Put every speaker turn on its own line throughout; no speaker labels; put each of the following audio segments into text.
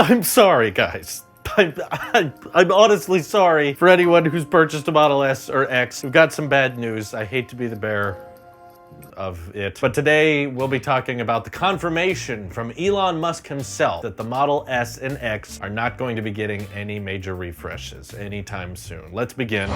I'm sorry, guys. I'm honestly sorry for anyone who's purchased a Model S or X. We've got some bad news. I hate to be the bearer of it. But today we'll be talking about the confirmation from Elon Musk himself that the Model S and X are not going to be getting any major refreshes anytime soon. Let's begin.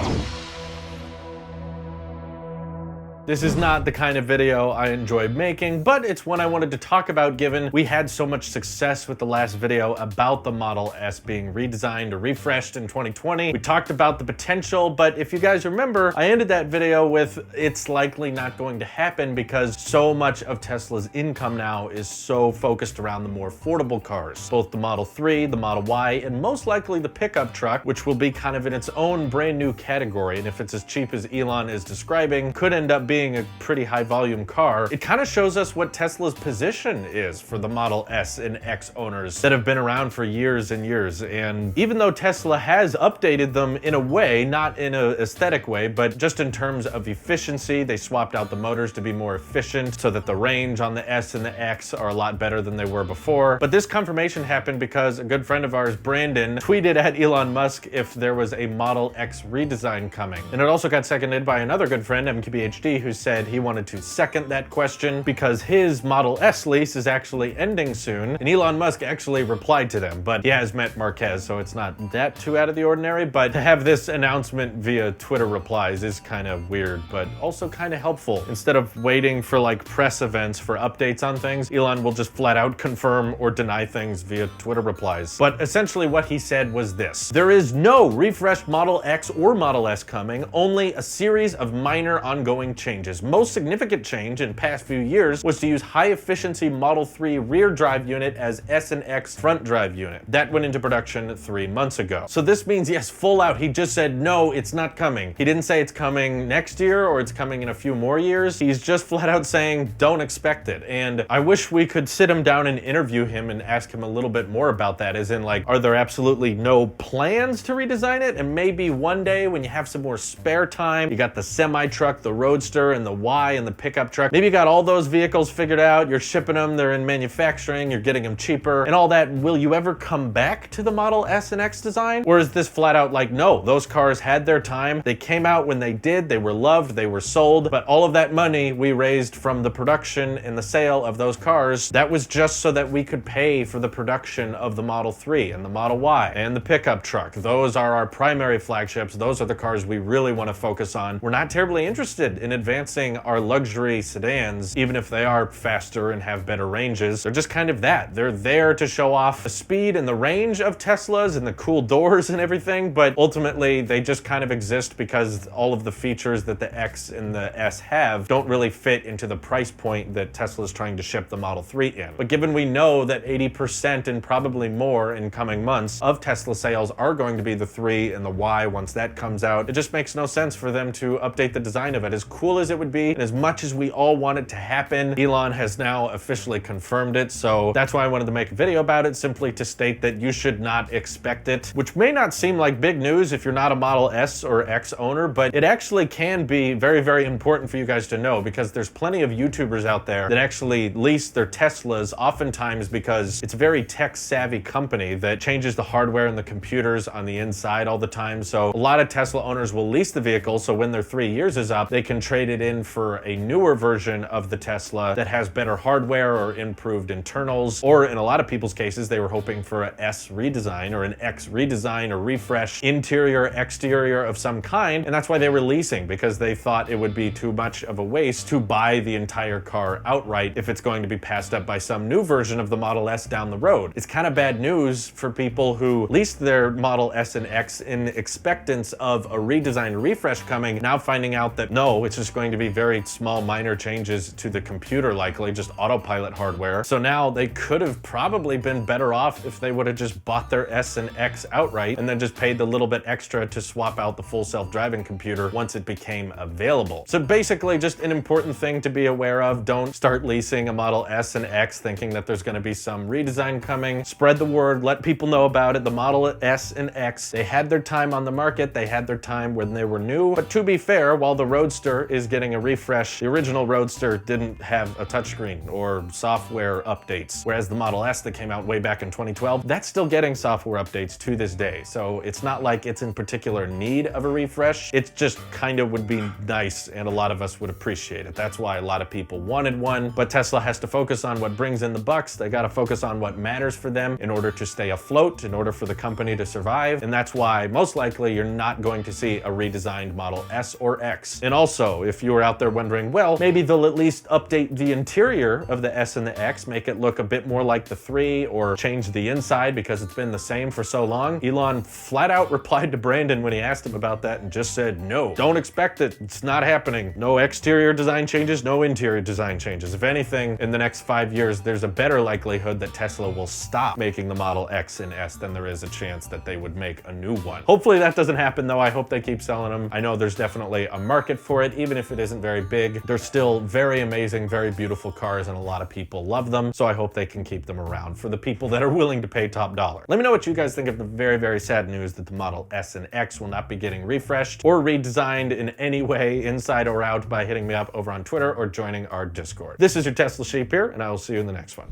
This is not the kind of video I enjoy making, but it's one I wanted to talk about given we had so much success with the last video about the Model S being redesigned or refreshed in 2020. We talked about the potential, but if you guys remember, I ended that video with it's likely not going to happen because so much of Tesla's income now is so focused around the more affordable cars. Both the Model 3, the Model Y, and most likely the pickup truck, which will be kind of in its own brand new category, and if it's as cheap as Elon is describing, could end up being a pretty high volume car. It kind of shows us what Tesla's position is for the Model S and X owners that have been around for years and years. And even though Tesla has updated them in a way, not in an aesthetic way, but just in terms of efficiency, they swapped out the motors to be more efficient so that the range on the S and the X are a lot better than they were before. But this confirmation happened because a good friend of ours, Brandon, tweeted at Elon Musk if there was a Model X redesign coming. And it also got seconded by another good friend, MKBHD, who said he wanted to second that question because his Model S lease is actually ending soon, and Elon Musk actually replied to them, but he has met Marquez, so it's not that too out of the ordinary. But to have this announcement via Twitter replies is kind of weird, but also kind of helpful. Instead of waiting for like press events for updates on things, Elon will just flat out confirm or deny things via Twitter replies. But essentially what he said was this: there is no refreshed Model X or Model S coming, only a series of minor ongoing changes. Most significant change in past few years was to use high efficiency Model 3 rear drive unit as S and X front drive unit. That went into production 3 months ago. So this means, yes, full out, he just said, no, it's not coming. He didn't say it's coming next year or it's coming in a few more years. He's just flat out saying, don't expect it. And I wish we could sit him down and interview him and ask him a little bit more about that, as in like, are there absolutely no plans to redesign it? And maybe one day when you have some more spare time, you got the semi-truck, the Roadster, and the Y and the pickup truck. Maybe you got all those vehicles figured out, you're shipping them, they're in manufacturing, you're getting them cheaper and all that. Will you ever come back to the Model S and X design? Or is this flat out like, no, those cars had their time, they came out when they did, they were loved, they were sold, but all of that money we raised from the production and the sale of those cars, that was just so that we could pay for the production of the Model 3 and the Model Y and the pickup truck. Those are our primary flagships. Those are the cars we really want to focus on. We're not terribly interested in advancing our luxury sedans, even if they are faster and have better ranges. They're just kind of that. They're there to show off the speed and the range of Teslas and the cool doors and everything, but ultimately they just kind of exist because all of the features that the X and the S have don't really fit into the price point that Tesla's trying to ship the Model 3 in. But given we know that 80% and probably more in coming months of Tesla sales are going to be the 3 and the Y once that comes out, it just makes no sense for them to update the design of it. As cool as it would be, and as much as we all want it to happen, Elon has now officially confirmed it, so that's why I wanted to make a video about it, simply to state that you should not expect it, which may not seem like big news if you're not a Model S or X owner, but it actually can be very, very important for you guys to know, because there's plenty of YouTubers out there that actually lease their Teslas, oftentimes because it's a very tech-savvy company that changes the hardware and the computers on the inside all the time. So a lot of Tesla owners will lease the vehicle, so when their 3 years is up, they can trade it in for a newer version of the Tesla that has better hardware or improved internals, or in a lot of people's cases, they were hoping for an S redesign or an X redesign or refresh, interior, exterior of some kind, and that's why they were leasing, because they thought it would be too much of a waste to buy the entire car outright if it's going to be passed up by some new version of the Model S down the road. It's kind of bad news for people who leased their Model S and X in expectance of a redesign refresh coming, now finding out that no, it's just going to be very small minor changes to the computer, likely just autopilot hardware. So now they could have probably been better off if they would have just bought their S and X outright and then just paid the little bit extra to swap out the full self-driving computer once it became available. So basically just an important thing to be aware of. Don't start leasing a Model S and X thinking that there's going to be some redesign coming. Spread the word, let people know about it. The Model S and X, they had their time on the market, they had their time when they were new, but to be fair, while the Roadster is is getting a refresh. The original Roadster didn't have a touchscreen or software updates, whereas the Model S that came out way back in 2012, that's still getting software updates to this day. So it's not like it's in particular need of a refresh. It just kind of would be nice, and a lot of us would appreciate it. That's why a lot of people wanted one, but Tesla has to focus on what brings in the bucks. They got to focus on what matters for them in order to stay afloat, in order for the company to survive. And that's why most likely you're not going to see a redesigned Model S or X. And also, if you were out there wondering, well, maybe they'll at least update the interior of the S and the X, make it look a bit more like the 3, or change the inside because it's been the same for so long. Elon flat out replied to Brandon when he asked him about that and just said, no, don't expect it. It's not happening. No exterior design changes, no interior design changes. If anything, in the next 5 years, there's a better likelihood that Tesla will stop making the Model X and S than there is a chance that they would make a new one. Hopefully that doesn't happen though. I hope they keep selling them. I know there's definitely a market for it, even if it isn't very big. They're still very amazing, very beautiful cars, and a lot of people love them. So I hope they can keep them around for the people that are willing to pay top dollar. Let me know what you guys think of the very, very sad news that the Model S and X will not be getting refreshed or redesigned in any way, inside or out, by hitting me up over on Twitter or joining our Discord. This is your Tesla Sheep here, and I will see you in the next one.